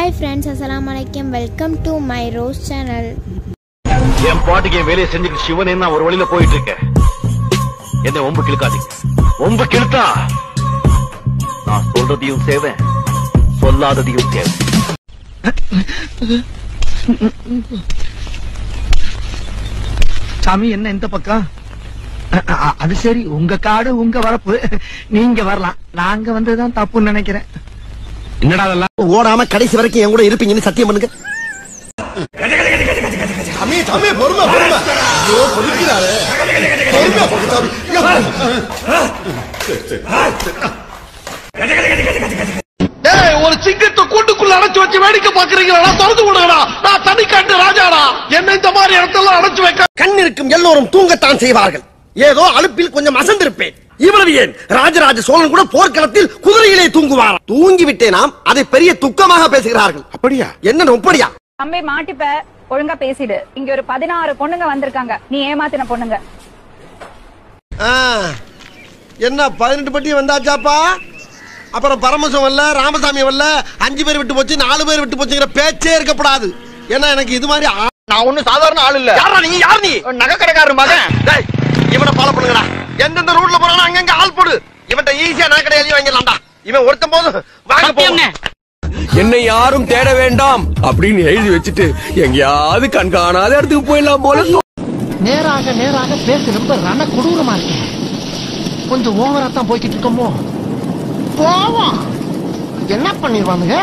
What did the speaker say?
Hi friends, Assalamualaikum. Welcome to my Rose channel. என் பாட்டுக்கு என் வேலையை செஞ்சுக்கிட்டு சிவனே நான் ஒரு வழியில போயிட்டு இருக்கேன். என்ன ஒம்பு கிழக்காதீங்க. ஒம்பு கிழத்தா நான் சொல்றதையும் செய்வேன், சொல்லாததையும் செய்வேன். சாமி என்ன இந்த பக்கம்? அது சரி, உங்க காடு உங்க வரப்பு, நீங்க வரலாம். நாங்க வந்ததுதான் தப்புன்னு நினைக்கிறேன். என்னடா அதெல்லாம் ஓடாம கடைசி வரைக்கும் என் கூட இருப்பீங்கன்னு சத்தியம் பண்ணுங்க. ஒரு சிங்கத்தை கூட்டுக்குள்ள அடைச்சு வச்சு வேடிக்கை பாக்குறீங்களா? திறந்து விடுங்கடா, நான் தனி காட்டு ராஜாடா. என்ன இந்த மாதிரி இடத்தெல்லாம் அடைச்சு வைக்க கண் இருக்கும் எல்லோரும் தூங்கத்தான் செய்வார்கள். ஏதோ அலுப்பில் கொஞ்சம் அசந்திருப்பேன். இவ்வளவு ஏன், ராஜராஜ சோழன் கூட போர்க்களத்தில் குதிரையிலே தூங்குவார். தூங்கி விட்டேனாம், அதை பெரிய துக்கமாக பேசுகிறார்கள். அப்படியா? என்ன அப்படியா? தம்பி மாட்டிப்ப, ஒழுங்கா பேசிடு. இங்க ஒரு 16 பொண்ணுங்க வந்திருக்காங்க, நீ ஏமாத்தின பொண்ணுங்க. என்ன 18 பட்டி வந்தாச்சாப்பா? அப்புறம் பரமசம் வரல, ராமசாமி வரல, 5 பேர் விட்டு போச்சு, 4 பேர் விட்டு போச்சுங்கிற பேச்சே இருக்கப்படாது. ஏன்னா எனக்கு இது மாதிரி நான் ஒண்ணு சாதாரண ஆள் இல்ல. யாரா நீ? யார் நீ? நகை கடைக்காரர் மகன். இவனை ஃபாலோ பண்ணுங்கடா. எந்தெந்த ரூட்ல போறானோ அங்கங்க ஆள் போடு. இவன்ட்ட ஈஸியா நகை கடை எழுதி வாங்கிடலாம்டா. இவன் ஒருத்தன் போது வாங்க போங்க. என்னை யாரும் தேட வேண்டாம் அப்படின்னு எழுதி வச்சுட்டு எங்கயாவது கண்காணாத இடத்துக்கு போயிடலாம் போல. நேராக நேராக பேச ரொம்ப ரண கொடூரமா இருக்கேன். கொஞ்சம் ஓவரா தான் போய்கிட்டு இருக்கோமோ. போவோம், என்ன பண்ணிடுவானுங்க?